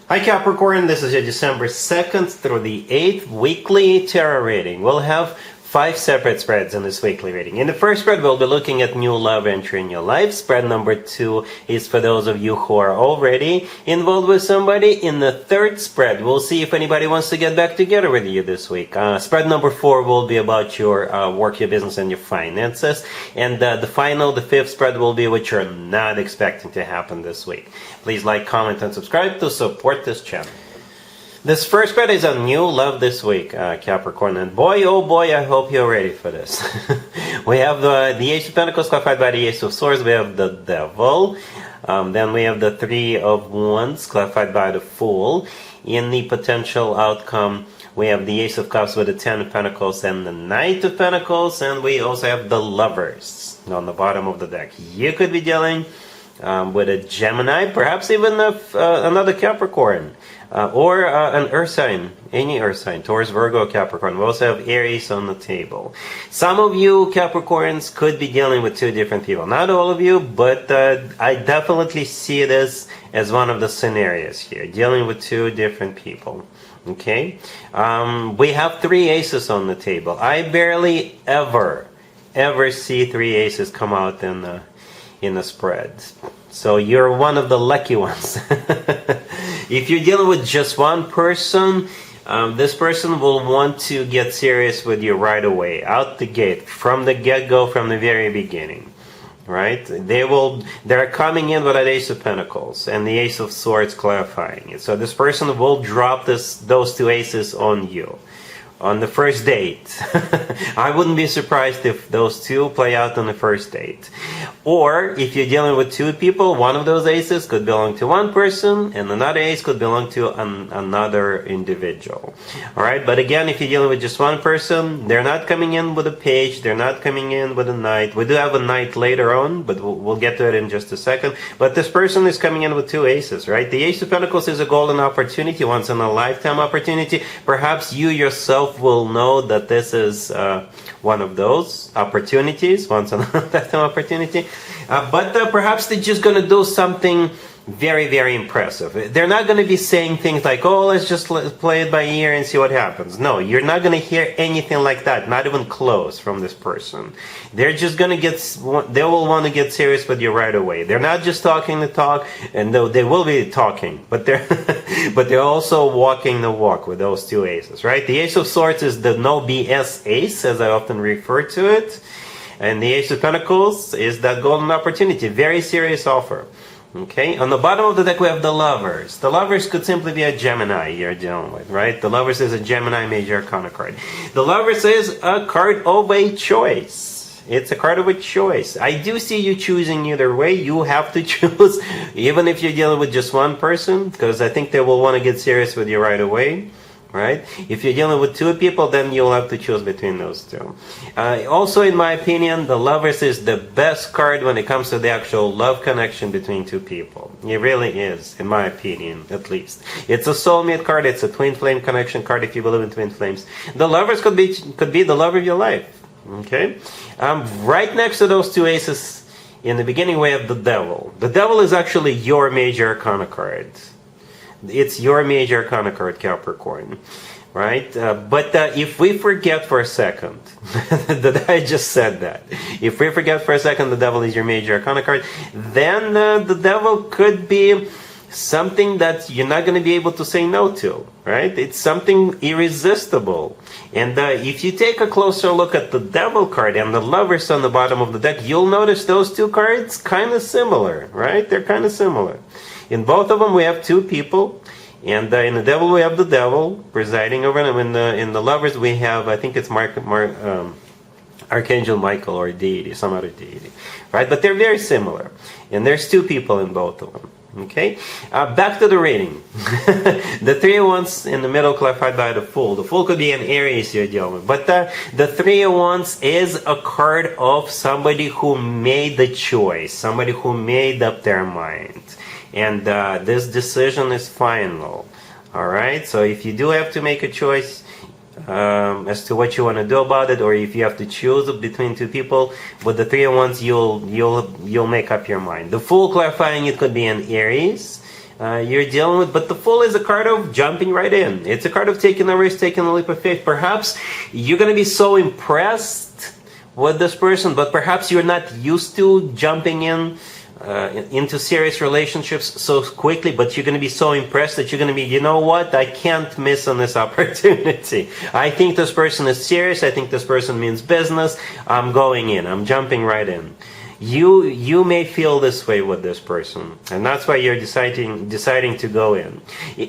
Hi Capricorn, this is your December 2nd through the 8th weekly tarot reading. We'll have 5 separate spreads in this weekly reading. In the first spread, we'll be looking at new love entry in your life. Spread number 2 is for those of you who are already involved with somebody. In the third spread, we'll see if anybody wants to get back together with you this week. Spread number 4 will be about your work, your business, and your finances. And the fifth spread will be what you're not expecting to happen this week. Please like, comment, and subscribe to support this channel. This first spread is on new love this week, Capricorn, and boy, oh boy, I hope you're ready for this. We have the Ace of Pentacles clarified by the Ace of Swords. We have the Devil. Then we have the Three of Wands clarified by the Fool. In the potential outcome, we have the Ace of Cups with the Ten of Pentacles and the Knight of Pentacles, and we also have the Lovers on the bottom of the deck. You could be dealing with a Gemini, perhaps even another Capricorn, or an Earth sign, any Earth sign, Taurus, Virgo, Capricorn. We also have Aries on the table. Some of you Capricorns could be dealing with 2 different people. Not all of you, but I definitely see this as one of the scenarios here, dealing with 2 different people. Okay, we have 3 aces on the table. I barely ever see 3 aces come out in the spread. So you're one of the lucky ones. If you're dealing with just one person, this person will want to get serious with you right away, out the gate, from the get-go, from the very beginning. Right? They're coming in with an Ace of Pentacles and the Ace of Swords clarifying it. So this person will drop those 2 aces on you on the first date. I wouldn't be surprised if those 2 play out on the first date. Or if you're dealing with 2 people, one of those aces could belong to one person and another ace could belong to another individual. Alright, but again, if you're dealing with just one person, they're not coming in with a page, they're not coming in with a knight. We do have a knight later on, but we'll get to it in just a second. But this person is coming in with 2 aces, right? The Ace of Pentacles is a golden opportunity, once in a lifetime opportunity. Perhaps you yourself will know that this is one of those opportunities, once in a lifetime opportunity. But perhaps they're just going to do something very, very impressive. They're not going to be saying things like, oh, let's just play it by ear and see what happens. No, you're not going to hear anything like that, not even close from this person. They're just going to they will want to get serious with you right away. They're not just talking the talk, and they will be talking, but they're also walking the walk with those 2 aces, right? The Ace of Swords is the no BS ace, as I often refer to it. And the Ace of Pentacles is that golden opportunity, very serious offer. Okay, on the bottom of the deck we have the Lovers. The Lovers could simply be a Gemini you're dealing with, right? The Lovers is a Gemini major arcana card. The Lovers is a card of a choice. It's a card of a choice. I do see you choosing either way. You have to choose, even if you're dealing with just one person, because I think they will want to get serious with you right away. Right? If you're dealing with 2 people, then you'll have to choose between those 2. Also, in my opinion, the Lovers is the best card when it comes to the actual love connection between 2 people. It really is, in my opinion, at least. It's a soulmate card. It's a twin flame connection card, if you believe in twin flames. The Lovers could be the love of your life. Okay? Right next to those 2 aces, in the beginning, we have the Devil. The Devil is actually your major arcana card. It's your major arcana card, Capricorn, right? But if we forget for a second that I just said that, if we forget for a second the Devil is your major arcana card, then the Devil could be something that you're not going to be able to say no to, right? It's something irresistible. And if you take a closer look at the Devil card and the Lovers on the bottom of the deck, you'll notice those 2 cards kind of similar, right? They're kind of similar. In both of them, we have 2 people, and in the Devil, we have the Devil presiding over them. In the Lovers, we have, I think it's Archangel Michael or deity, some other deity, right? But they're very similar, and there's 2 people in both of them. Okay, back to the reading. The 3 of Wands in the middle clarified by the Fool. The Fool could be an Aries you're dealing with, but the 3 of Wands is a card of somebody who made the choice, somebody who made up their mind. And this decision is final. Alright, so if you do have to make a choice as to what you want to do about it, or if you have to choose between 2 people, with the 3 of Wands, you'll make up your mind. The Fool clarifying it could be an Aries, you're dealing with. But the Fool is a card of jumping right in. It's a card of taking a risk, taking a leap of faith. Perhaps you're going to be so impressed with this person, but perhaps you're not used to jumping into serious relationships so quickly, but you're going to be so impressed that you're going to be, you know what, I can't miss on this opportunity. I think this person is serious. I think this person means business. I'm going in. I'm jumping right in. You may feel this way with this person, and that's why you're deciding to go in,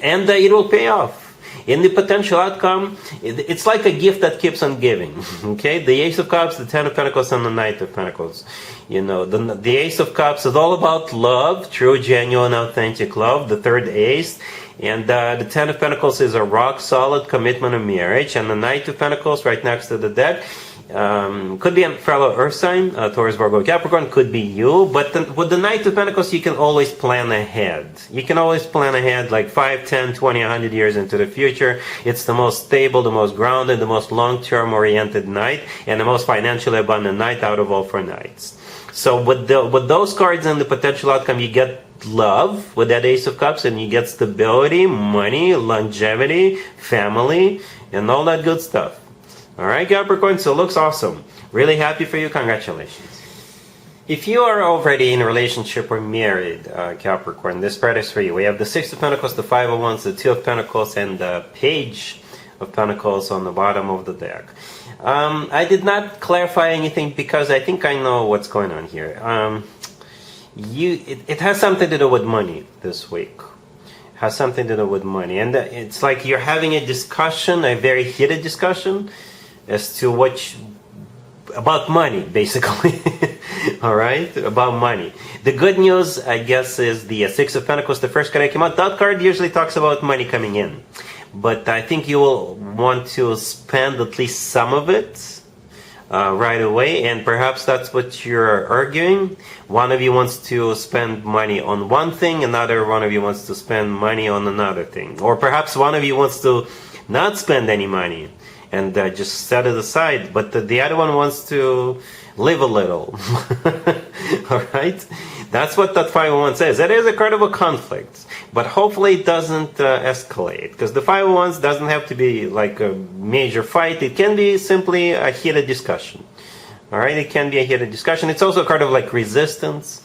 and it will pay off. In the potential outcome, it's like a gift that keeps on giving. Okay, the Ace of Cups, the Ten of Pentacles, and the Knight of Pentacles. You know, the Ace of Cups is all about love, true, genuine, authentic love. The third ace, and the Ten of Pentacles is a rock solid commitment of marriage, and the Knight of Pentacles right next to the deck. Could be a fellow earth sign, Taurus, Virgo, Capricorn, could be you, but with the Knight of Pentacles, you can always plan ahead. You can always plan ahead like 5, 10, 20, 100 years into the future. It's the most stable, the most grounded, the most long-term oriented Knight, and the most financially abundant Knight out of all 4 Knights. So with those cards and the potential outcome, you get love with that Ace of Cups, and you get stability, money, longevity, family, and all that good stuff. All right, Capricorn, so it looks awesome. Really happy for you. Congratulations. If you are already in a relationship or married, Capricorn, this spread is for you. We have the Six of Pentacles, the Five of Wands, the Two of Pentacles, and the Page of Pentacles on the bottom of the deck. I did not clarify anything because I think I know what's going on here. It has something to do with money this week. Has something to do with money. And it's like you're having a discussion, a very heated discussion, as to about money, basically. All right, about money. The good news, I guess, is the Six of Pentacles, the first card that came out. That card usually talks about money coming in, but I think you will want to spend at least some of it right away, and perhaps that's what you're arguing. One of you wants to spend money on one thing, another one of you wants to spend money on another thing, or perhaps one of you wants to not spend any money and just set it aside, but the other one wants to live a little. All right, that's what that 501 says. That is a card of a conflict, but hopefully it doesn't escalate, because the 501s doesn't have to be like a major fight. It can be simply a heated discussion. All right, it can be a heated discussion. It's also a card of like resistance.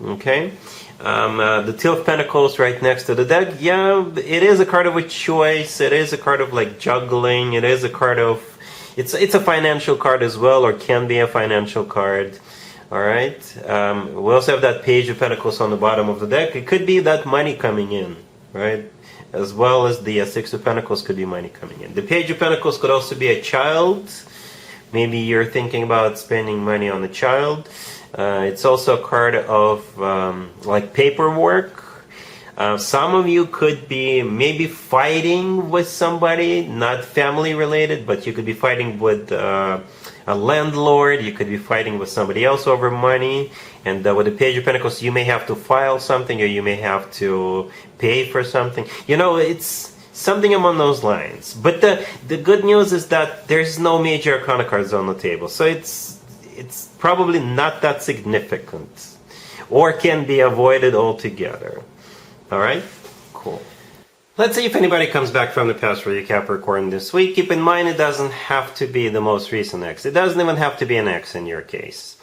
Okay, the Two of Pentacles right next to the deck. Yeah, it is a card of a choice. It is a card of like juggling. It is a card of, it's a financial card as well, or can be a financial card. All right. We also have that Page of Pentacles on the bottom of the deck. It could be that money coming in, right? As well as the Six of Pentacles could be money coming in. The Page of Pentacles could also be a child. Maybe you're thinking about spending money on a child. It's also a card of like paperwork. Some of you could be maybe fighting with somebody, not family related, but you could be fighting with a landlord. You could be fighting with somebody else over money. And with the Page of Pentacles, you may have to file something, or you may have to pay for something. You know, it's something among those lines. But the good news is that there's no major arcana cards on the table. So it's probably not that significant, or can be avoided altogether. All right? Cool. Let's see if anybody comes back from the past for you, Capricorn, this week. Keep in mind, it doesn't have to be the most recent ex. It doesn't even have to be an ex in your case.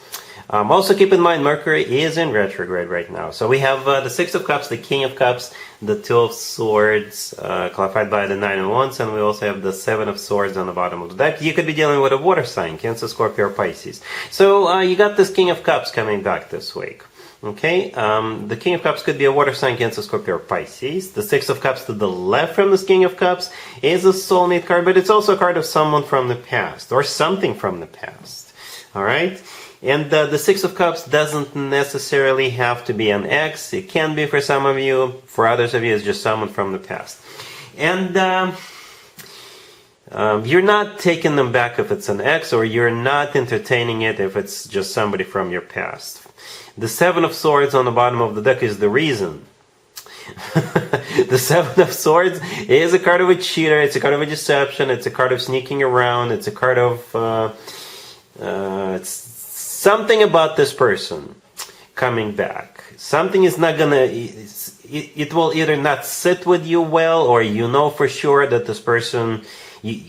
Also keep in mind, Mercury is in retrograde right now. So we have the Six of Cups, the King of Cups, the Two of Swords, clarified by the Nine of Wands, and we also have the Seven of Swords on the bottom of the deck. You could be dealing with a water sign, Cancer, Scorpio, or Pisces. So you got this King of Cups coming back this week. Okay, the King of Cups could be a water sign, Cancer, Scorpio, or Pisces. The Six of Cups to the left from this King of Cups is a soulmate card, but it's also a card of someone from the past, or something from the past. All right? And the Six of Cups doesn't necessarily have to be an ex. It can be for some of you. For others of you, it's just someone from the past. And you're not taking them back if it's an ex, or you're not entertaining it if it's just somebody from your past. The Seven of Swords on the bottom of the deck is the reason. The Seven of Swords is a card of a cheater. It's a card of a deception. It's a card of sneaking around. It's a card of it's something about this person coming back. something is not gonna, it will either not sit with you well, or you know for sure that this person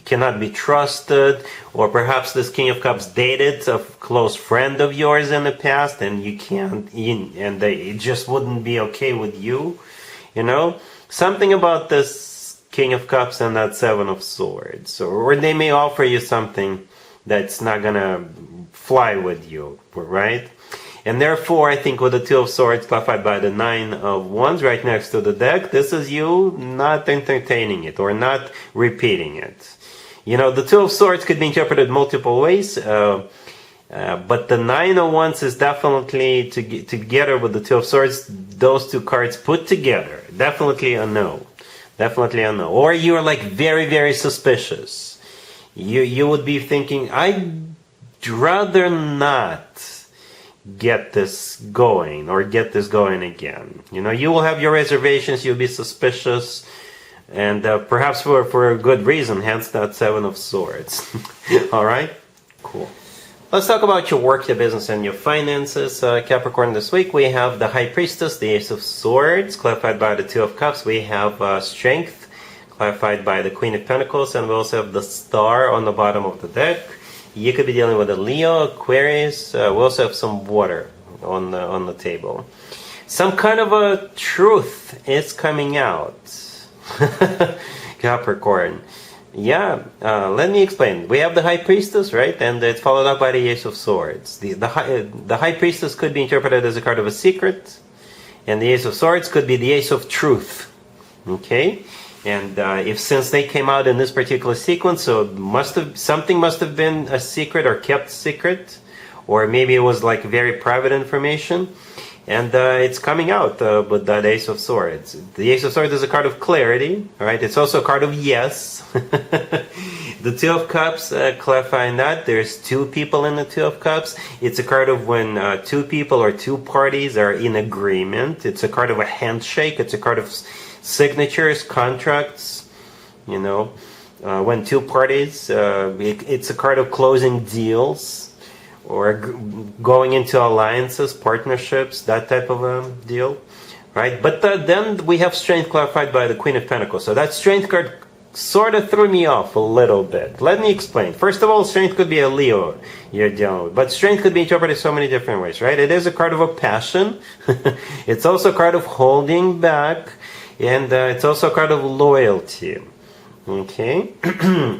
cannot be trusted, or perhaps this King of Cups dated a close friend of yours in the past, and you can't, and it just wouldn't be okay with you, you know? Something about this King of Cups and that Seven of Swords, or they may offer you something that's not gonna fly with you, right? And therefore, I think with the Two of Swords clarified by the Nine of Wands right next to the deck, this is you not entertaining it or not repeating it. You know, the Two of Swords could be interpreted multiple ways, but the Nine of Wands is definitely, together with the Two of Swords, those two cards put together, definitely a no. Definitely a no. Or you're like very, very suspicious. You would be thinking, I'd rather not get this going, or get this going again. You know, you will have your reservations, you'll be suspicious, and perhaps for a good reason, hence that Seven of Swords. Alright? Cool. Let's talk about your work, your business, and your finances. Capricorn, this week we have the High Priestess, the Ace of Swords, clarified by the Two of Cups. We have Strength, clarified by the Queen of Pentacles, and we also have the Star on the bottom of the deck. You could be dealing with a Leo, Aquarius. We also have some water on the table. Some kind of a truth is coming out. Capricorn. Yeah, let me explain. We have the High Priestess, right? And it's followed up by the Ace of Swords. The High Priestess could be interpreted as a card of a secret. And the Ace of Swords could be the Ace of Truth. Okay? And since they came out in this particular sequence, so something must have been a secret or kept secret, or maybe it was like very private information, and it's coming out with that Ace of Swords. The Ace of Swords is a card of clarity, right? It's also a card of yes. The Two of Cups, clarifying that there's two people in the Two of Cups. It's a card of when two people or two parties are in agreement. It's a card of a handshake. It's a card of signatures, contracts, you know, when two parties, it's a card of closing deals, or going into alliances, partnerships, that type of a deal, right? But then we have Strength clarified by the Queen of Pentacles. So that Strength card sort of threw me off a little bit. Let me explain. First of all, Strength could be a Leo you're dealing with, but Strength could be interpreted so many different ways, right? It is a card of a passion. It's also a card of holding back. And it's also a card of loyalty. Okay?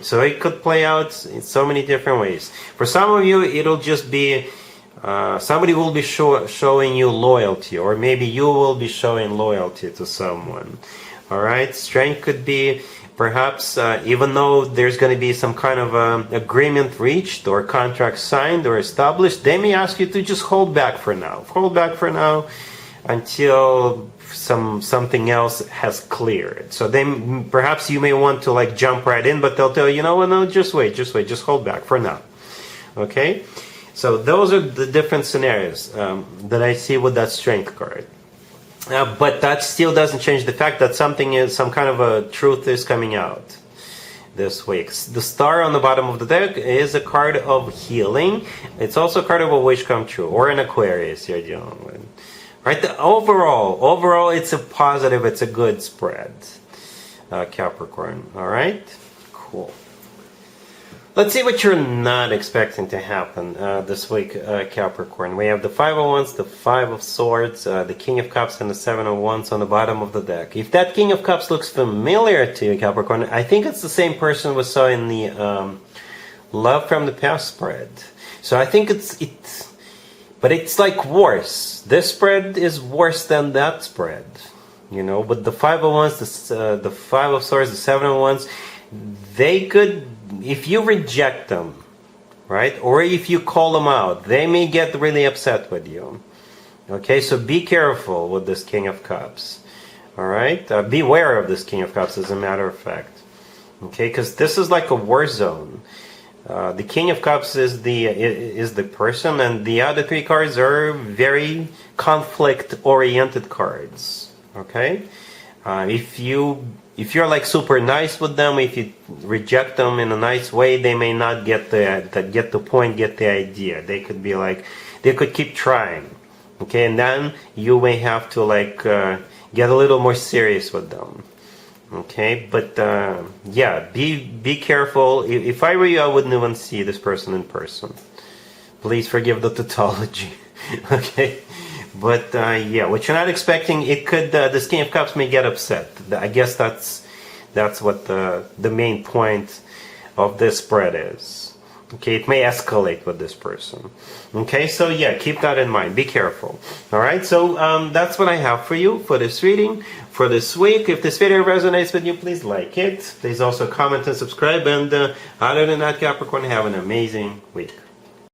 So it could play out in so many different ways. For some of you, it'll just be somebody will be showing you loyalty, or maybe you will be showing loyalty to someone. Alright? Strength could be perhaps, even though there's going to be some kind of agreement reached, or contract signed or established, they may ask you to just hold back for now. Hold back for now until something else has cleared. So then perhaps you may want to like jump right in, but they'll tell you, no, just wait, just hold back for now. Okay? So those are the different scenarios that I see with that Strength card. But that still doesn't change the fact that some kind of a truth is coming out this week. The Star on the bottom of the deck is a card of healing. It's also a card of a wish come true, or an Aquarius you're dealing with. Right? Overall, it's a positive, it's a good spread, Capricorn. All right? Cool. Let's see what you're not expecting to happen this week, Capricorn. We have the Five of Wands, the Five of Swords, the King of Cups, and the Seven of Wands on the bottom of the deck. If that King of Cups looks familiar to you, Capricorn, I think it's the same person we saw in the Love from the Past spread. So I think but it's like worse. This spread is worse than that spread. You know, but the Five of Wands, the Five of Swords, the Seven of Wands, they could, if you reject them, right, or if you call them out, they may get really upset with you. Okay, so be careful with this King of Cups. All right, beware of this King of Cups, as a matter of fact. Okay, because this is like a war zone. The King of Cups is the person, and the other three cards are very conflict-oriented cards. Okay, if you're like super nice with them, if you reject them in a nice way, they may not get the point, get the idea. They could be like, they could keep trying. Okay, and then you may have to like get a little more serious with them. Okay, but yeah, be careful. If I were you, I wouldn't even see this person in person. Please forgive the tautology. Okay, but yeah, what you're not expecting, it could this King of Cups may get upset. I guess that's what the main point of this spread is. Okay, it may escalate with this person. Okay, so yeah, keep that in mind. Be careful. All right, so that's what I have for you for this reading for this week. If this video resonates with you, please like it. Please also comment and subscribe. And other than that, Capricorn, have an amazing week.